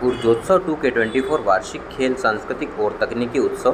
ऊर्जोत्सव 2K24 वार्षिक खेल सांस्कृतिक और तकनीकी उत्सव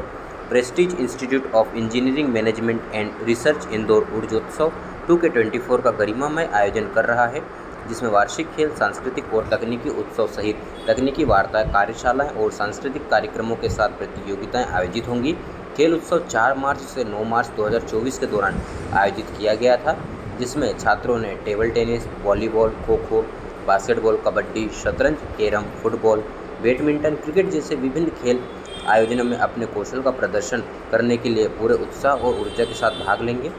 Prestige Institute of Engineering Management and Research Indore Urjotsav 2K24 का गरिमामय आयोजन कर रहा है, जिसमें वार्षिक खेल सांस्कृतिक और तकनीकी उत्सव सहित तकनीकी वार्ताएं, कार्यशालाएं और सांस्कृतिक कार्यक्रमों के साथ प्रतियोगिताएं आयोजित होंगी। खेल उत्सव 4 मार्च से 9 मार्च 2024 के दौरान आयोजित किया गया था, जिसमें छात्रों ने table tennis, volleyball, kho-kho, basketball, kabaddi, शतरंज, कैरम, फुटबॉल, बैडमिंटन, क्रिकेट जैसे विभिन्न खेल आयोजनों में अपने कौशल का प्रदर्शन करने के लिए पूरे उत्साह और ऊर्जा के साथ भाग लेंगे।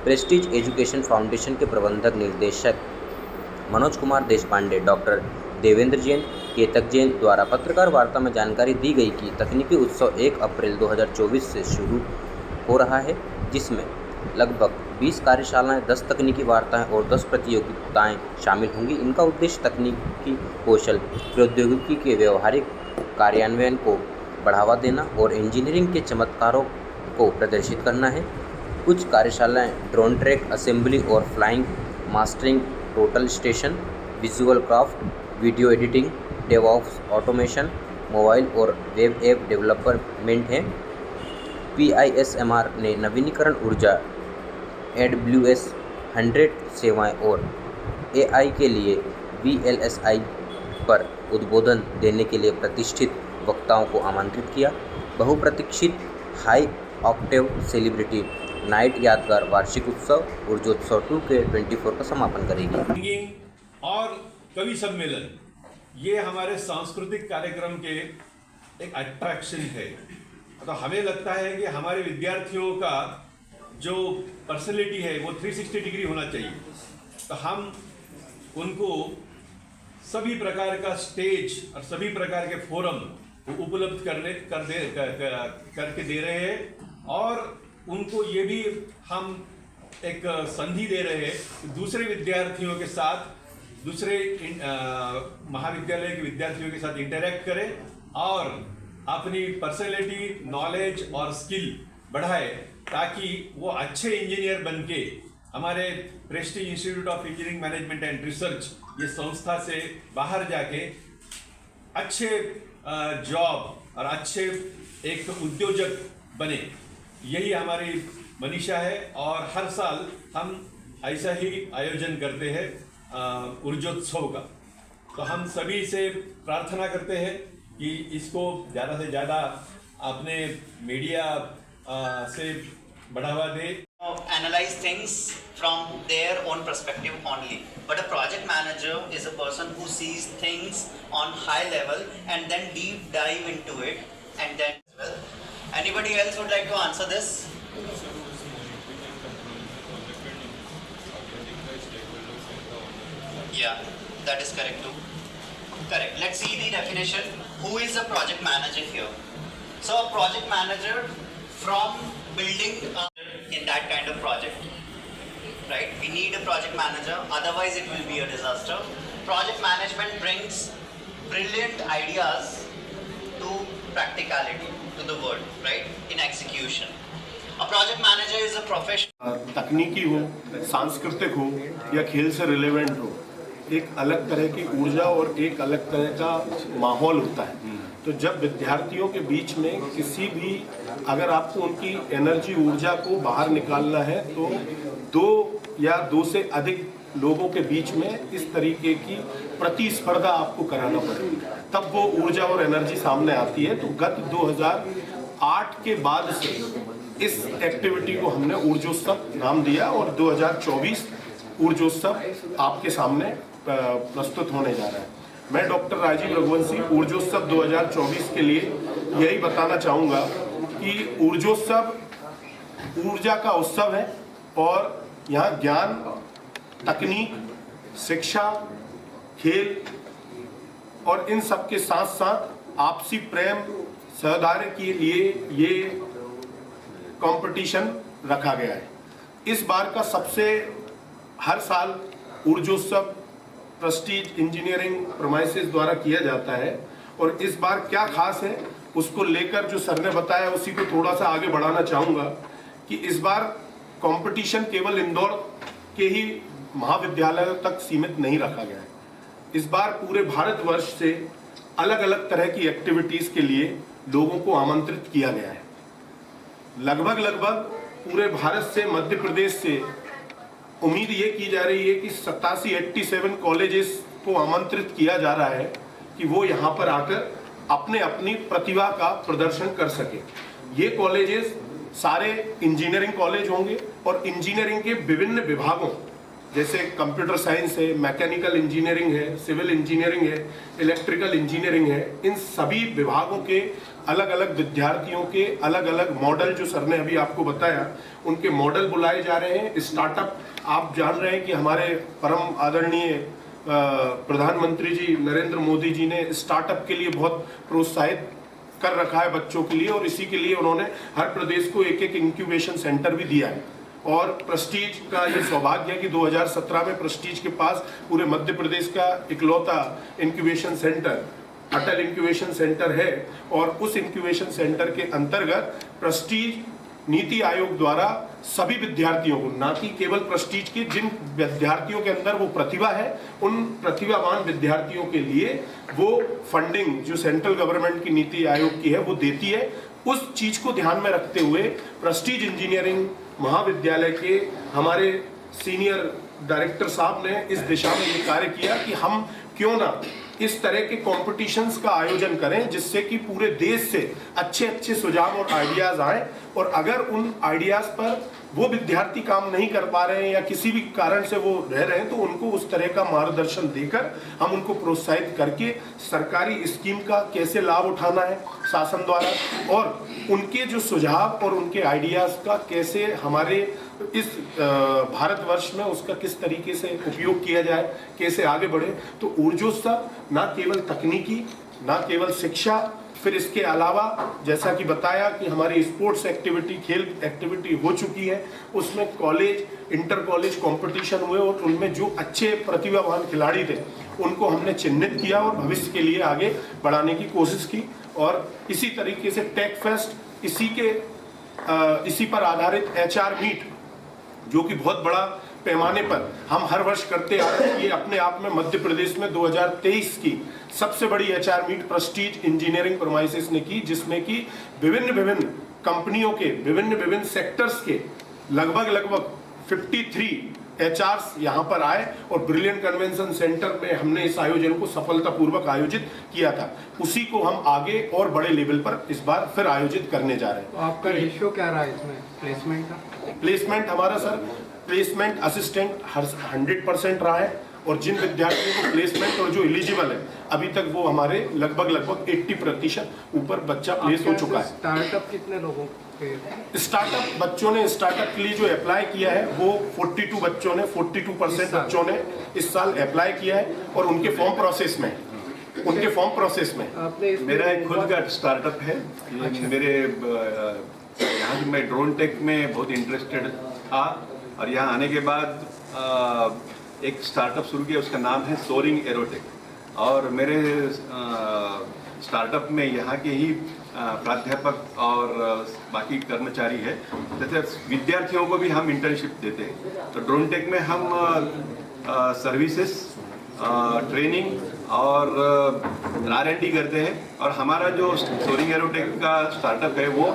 प्रेस्टीज एजुकेशन फाउंडेशन के प्रबंधक निर्देशक मनोज कुमार देशपांडे, डॉक्टर देवेंद्र जैन, केतक जैन द्वारा पत्रकार वार्ता में जानकारी दी गई कि तकनीकी उत्सव 1 अप्रैल 2024 से शुरू हो रहा है, जिसमें लगभग 20 कार्यशालाएं, 10 तकनीकी वार्ताएं और 10 प्रतियोगिताएं शामिल होंगी। इनका उद्देश्य तकनीकी कौशल, प्रौद्योगिकी के व्यवहारिक कार्यान्वयन को बढ़ावा देना और इंजीनियरिंग के चमत्कारों को प्रदर्शित करना है। कुछ कार्यशालाएं ड्रोन ट्रैक, असेंबली और flying, mastering total station, visual craft, video editing, DevOps automation, mobile और वेब ऐप डेवलपमेंट है। PISMR ने नवीनीकरण ऊर्जा, AWS 100 सेवाएं और AI के लिए VLSI पर उद्बोधन देने के लिए प्रतिष्ठित वक्ताओं को आमंत्रित किया। बहुप्रतीक्षित हाई ऑक्टेव सेलिब्रिटी नाइट यादगार वार्षिक उत्सव ऊर्जोत्सव 2K24 का समापन करेगी। और कवि सम्मेलन ये हमारे सांस्कृतिक कार्यक्रम के एक अट्रैक्शन है। तो हमें लगता है कि हमारे विद्यार्थियों का जो पर्सनैलिटी है वो 360 डिग्री होना चाहिए। तो हम उनको सभी प्रकार का स्टेज और सभी प्रकार के फोरम उपलब्ध करके दे रहे हैं, और उनको ये भी हम एक संधि दे रहे हैं कि दूसरे विद्यार्थियों के साथ, दूसरे महाविद्यालय के विद्यार्थियों के साथ इंटरेक्ट करें और अपनी पर्सनैलिटी, नॉलेज और स्किल बढ़ाए, ताकि वो अच्छे इंजीनियर बनके हमारे Prestige Institute of Engineering Management and research ये संस्था से बाहर जाके अच्छे जॉब और अच्छे एक उद्योजक बने। यही हमारी मनीषा है और हर साल हम ऐसा ही आयोजन करते हैं ऊर्जोत्सव का। तो हम सभी से प्रार्थना करते हैं कि इसको ज़्यादा से ज़्यादा अपने मीडिया से बढ़ावा दे। Analyze things from their own perspective only, but a project manager is a person who sees things on high level and then deep dive into it, and then anybody else would like to answer this? Yeah, that is correct too. Correct. Let's see the definition. Who is a project manager here? So a project manager from building in that kind of project, right? We need a project manager, otherwise it will be a disaster. Project management brings brilliant ideas to practicality, to the world, right? In execution. A project manager is a professional. तकनीकी हो, सांस्कृतिक हो या खेल से relevant हो, एक अलग तरह की ऊर्जा और एक अलग तरह का माहौल होता है। तो जब विद्यार्थियों के बीच में किसी भी, अगर आपको उनकी एनर्जी, ऊर्जा को बाहर निकालना है, तो 2 या 2 से अधिक लोगों के बीच में इस तरीके की प्रतिस्पर्धा आपको कराना पड़ेगा, तब वो ऊर्जा और एनर्जी सामने आती है। तो गत 2008 के बाद से इस एक्टिविटी को हमने ऊर्जोत्सव नाम दिया और 2024 ऊर्जोत्सव आपके सामने प्रस्तुत होने जा रहा है। मैं डॉक्टर राजीव रघुवंशी ऊर्जोत्सव 2024 के लिए यही बताना चाहूँगा कि ऊर्जोत्सव ऊर्जा का उत्सव है और यहाँ ज्ञान, तकनीक, शिक्षा, खेल और इन सब के साथ साथ आपसी प्रेम, सहकार्य के लिए ये कंपटीशन रखा गया है। इस बार का सबसे, हर साल ऊर्जोत्सव प्रेस्टीज इंजीनियरिंग प्रोमाइसेस द्वारा किया जाता है, और इस बार क्या खास है उसको लेकर जो सर ने बताया उसी को थोड़ा सा आगे बढ़ाना चाहूँगा कि इस बार कंपटीशन केवल इंदौर के ही महाविद्यालयों तक सीमित नहीं रखा गया है। इस बार पूरे भारतवर्ष से अलग अलग तरह की एक्टिविटीज के लिए लोगों को आमंत्रित किया गया है। लगभग पूरे भारत से, मध्य प्रदेश से उम्मीद ये की जा रही है कि 87 कॉलेजेस को आमंत्रित किया जा रहा है कि वो यहाँ पर आकर अपनी प्रतिभा का प्रदर्शन कर सके। ये कॉलेजेस सारे इंजीनियरिंग कॉलेज होंगे और इंजीनियरिंग के विभिन्न विभागों जैसे कंप्यूटर साइंस है, मैकेनिकल इंजीनियरिंग है, सिविल इंजीनियरिंग है, इलेक्ट्रिकल इंजीनियरिंग है, इन सभी विभागों के अलग अलग विद्यार्थियों के अलग अलग मॉडल, जो सर ने अभी आपको बताया, उनके मॉडल बुलाए जा रहे हैं। स्टार्टअप, आप जान रहे हैं कि हमारे परम आदरणीय प्रधानमंत्री जी नरेंद्र मोदी जी ने स्टार्टअप के लिए बहुत प्रोत्साहित कर रखा है बच्चों के लिए, और इसी के लिए उन्होंने हर प्रदेश को एक इंक्यूबेशन सेंटर भी दिया है। और प्रेस्टीज का ये सौभाग्य है कि 2017 में प्रेस्टीज के पास पूरे मध्य प्रदेश का इकलौता इंक्यूबेशन सेंटर अटल इंक्यूबेशन सेंटर है, और उस इंक्यूबेशन सेंटर के अंतर्गत प्रेस्टीज नीति आयोग द्वारा सभी विद्यार्थियों को, ना कि केवल प्रेस्टीज के, जिन विद्यार्थियों के अंदर वो प्रतिभा है, उन प्रतिभावान विद्यार्थियों के लिए वो फंडिंग जो सेंट्रल गवर्नमेंट की नीति आयोग की है वो देती है। उस चीज को ध्यान में रखते हुए प्रेस्टीज इंजीनियरिंग महाविद्यालय के हमारे सीनियर डायरेक्टर साहब ने इस दिशा में ये कार्य किया कि हम क्यों ना इस तरह के कॉम्पिटिशन्स का आयोजन करें जिससे कि पूरे देश से अच्छे अच्छे सुझाव और आइडियाज आए, और अगर उन आइडियाज पर वो विद्यार्थी काम नहीं कर पा रहे हैं या किसी भी कारण से वो रह रहे हैं तो उनको उस तरह का मार्गदर्शन देकर हम उनको प्रोत्साहित करके सरकारी स्कीम का कैसे लाभ उठाना है शासन द्वारा, और उनके जो सुझाव और उनके आइडियाज का कैसे हमारे इस भारतवर्ष में उसका किस तरीके से उपयोग किया जाए, कैसे आगे बढ़े। तो ऊर्जोत्सव ना केवल तकनीकी, ना केवल शिक्षा, फिर इसके अलावा जैसा कि बताया कि हमारी स्पोर्ट्स एक्टिविटी, खेल एक्टिविटी हो चुकी है, उसमें कॉलेज, इंटर कॉलेज कंपटीशन हुए और उनमें जो अच्छे प्रतिभावान खिलाड़ी थे उनको हमने चिन्हित किया और भविष्य के लिए आगे बढ़ाने की कोशिश की। और इसी तरीके से टेक फेस्ट, इसी पर आधारित HR मीट, जो कि बहुत बड़ा पैमाने पर हम हर वर्ष करते आ रहे हैं, ये अपने आप में मध्य प्रदेश में 2023 की सबसे बड़ी HR मीट प्रेस्टीज इंजीनियरिंग प्रोमाइसेस ने की, जिसमें कि विभिन्न कंपनियों के विभिन्न सेक्टर्स के लगभग 53 HRs यहाँ पर आए और ब्रिलियंट कन्वेंशन सेंटर में हमने इस आयोजन को सफलतापूर्वक आयोजित किया था। उसी को हम आगे और बड़े लेवल पर इस बार फिर आयोजित करने जा रहे हैं। तो आपका रेशियो क्या रहा है इसमें प्लेसमेंट का? प्लेसमेंट हमारा सर, प्लेसमेंट असिस्टेंट 100% रहा है, और जिन विद्यार्थियों को प्लेसमेंट और जो एलिजिबल है अभी तक वो हमारे लगभग 80% ऊपर बच्चा प्लेस हो चुका है। स्टार्टअप कितने लोगों के? स्टार्टअप बच्चों ने, स्टार्टअप के लिए जो अप्लाई किया है वो 42 बच्चों ने, 42% बच्चों ने इस साल अप्लाई किया है और उनके फॉर्म प्रोसेस में मेरा एक खुद का स्टार्टअप है। मेरे यहाँ मैं ड्रोन टेक में बहुत इंटरेस्टेड था, और यहाँ आने के बाद एक स्टार्टअप शुरू किया, उसका नाम है सोरिंग एरोटेक। और मेरे स्टार्टअप में यहाँ के ही प्राध्यापक और बाकी कर्मचारी है, जैसे विद्यार्थियों को भी हम इंटर्नशिप देते हैं। तो ड्रोन टेक में हम सर्विसेज, ट्रेनिंग और R&D करते हैं। और हमारा जो सोरिंग एरोटेक का स्टार्टअप है वो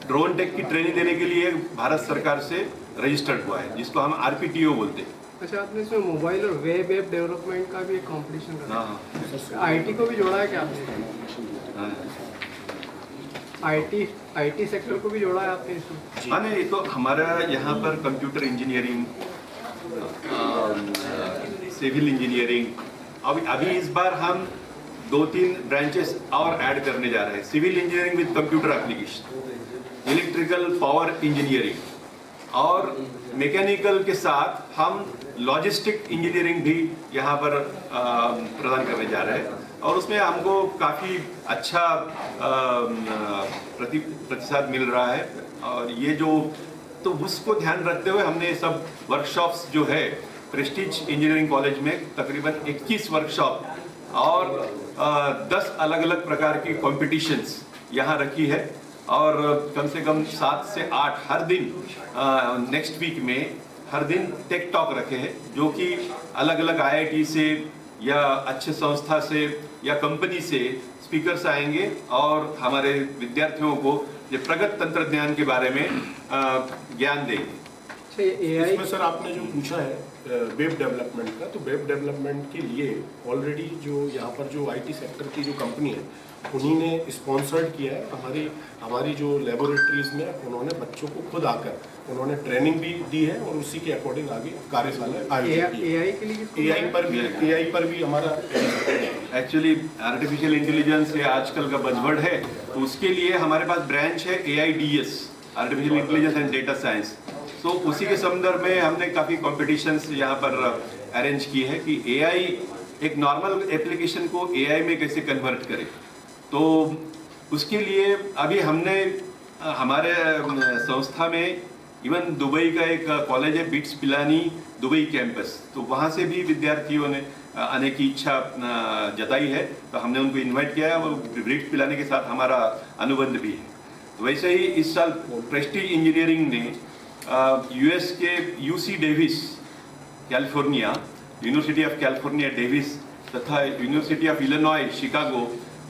ड्रोन टेक की ट्रेनिंग देने के लिए भारत सरकार से रजिस्टर्ड हुआ है, जिसको हम RPTO बोलते हैं। अच्छा, आपने इसमें मोबाइल और वेब ऐप डेवलपमेंट का भी एक कॉम्पिटिशन रखा है। IT को भी जोड़ा है क्या आपने? IT सेक्टर को भी जोड़ा है आपने इसमें? हाँ, नहीं, तो हमारा यहाँ पर कंप्यूटर इंजीनियरिंग, सिविल इंजीनियरिंग, अभी इस बार हम 2-3 ब्रांचेस और ऐड करने जा रहे हैं। Civil engineering with computer application, electrical power engineering और मैकेनिकल के साथ हम लॉजिस्टिक इंजीनियरिंग भी यहाँ पर प्रदान करने जा रहे हैं। और उसमें हमको काफ़ी अच्छा प्रतिशत मिल रहा है। और ये जो, तो उसको ध्यान रखते हुए हमने सब वर्कशॉप्स जो है प्रेस्टीज इंजीनियरिंग कॉलेज में तकरीबन 21 वर्कशॉप और 10 अलग अलग प्रकार की कॉम्पिटिशन्स यहाँ रखी है। और कम से कम 7 से 8 हर दिन, नेक्स्ट वीक में हर दिन टेक टॉक रखे हैं, जो कि अलग अलग IIT से या अच्छे संस्था से या कंपनी से स्पीकर्स आएंगे और हमारे विद्यार्थियों को ये प्रगत तंत्रज्ञान के बारे में ज्ञान देंगे। इसमें सर आपने जो पूछा है वेब डेवलपमेंट का, तो वेब डेवलपमेंट के लिए ऑलरेडी जो यहाँ पर जो आईटी सेक्टर की जो कंपनी है उन्हीं ने स्पॉन्सर्ड किया है। हमारी जो लेबोरेटरीज में उन्होंने बच्चों को खुद आकर उन्होंने ट्रेनिंग भी दी है और उसी के अकॉर्डिंग आगे कार्यशाला आयोजित की है। एआई के लिए एआई पर भी हमारा एक्चुअली आर्टिफिशियल इंटेलिजेंस ये आजकल का बजवर्ड है, तो उसके लिए हमारे पास ब्रांच है AIDS, artificial intelligence and data science. तो उसी के संदर्भ में हमने काफ़ी कॉम्पिटिशन्स यहाँ पर अरेंज की है कि AI एक नॉर्मल एप्लीकेशन को AI में कैसे कन्वर्ट करे। तो उसके लिए अभी हमने हमारे संस्था में इवन दुबई का एक कॉलेज है बिट्स पिलानी दुबई कैंपस, तो वहाँ से भी विद्यार्थियों ने आने की इच्छा जताई है, तो हमने उनको इनवाइट किया है और बिट्स पिलानी के साथ हमारा अनुबंध भी है। तो वैसे ही इस साल प्रेस्टीज इंजीनियरिंग ने US के UC Davis California, university of California Davis तथा यूनिवर्सिटी ऑफ इलिनॉय शिकागो,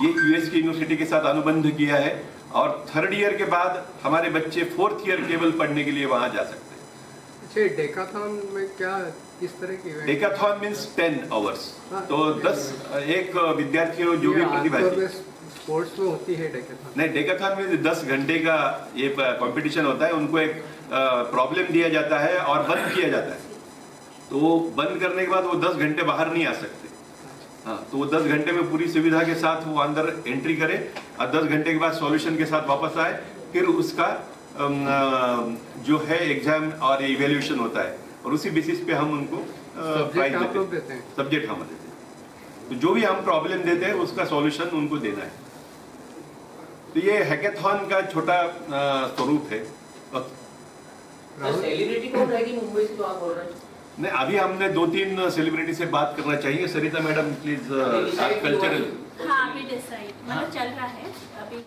ये US की यूनिवर्सिटी के साथ अनुबंध किया है और 3rd ईयर के बाद हमारे बच्चे 4th ईयर केवल पढ़ने के लिए वहाँ जा सकते हैं। अच्छा, डेकाथॉन में क्या किस तरह की डेकाथॉन मीन्स 10 आवर्स, तो 10 एक विद्यार्थियों जो भी प्रतिभागी स्पोर्ट्स में होती है डेकाथॉन। नहीं, डेकाथॉन में 10 घंटे का ये कंपटीशन होता है। उनको एक प्रॉब्लम दिया जाता है और बंद किया जाता है, तो वो बंद करने के बाद वो 10 घंटे बाहर नहीं आ सकते। हाँ, तो वो 10 घंटे में पूरी सुविधा के साथ वो अंदर एंट्री करे और 10 घंटे के बाद सॉल्यूशन के साथ वापस आए, फिर उसका जो है एग्जाम और इवेल्यूशन होता है और उसी बेसिस पे हम उनको प्राइज देते हैं। सब्जेक्ट हम देते हैं, तो जो भी हम प्रॉब्लम देते हैं उसका सॉल्यूशन उनको देना है। तो ये हैकेथॉन का छोटा स्वरूप है। सेलिब्रिटी कौन रहेगी मुंबई से, तो आप बोल रहे हैं? नहीं, अभी हमने 2-3 सेलिब्रिटी से बात करना चाहिए। सरिता मैडम प्लीज, कल्चरल। हाँ, अभी डिसाइड मतलब चल रहा है अभी।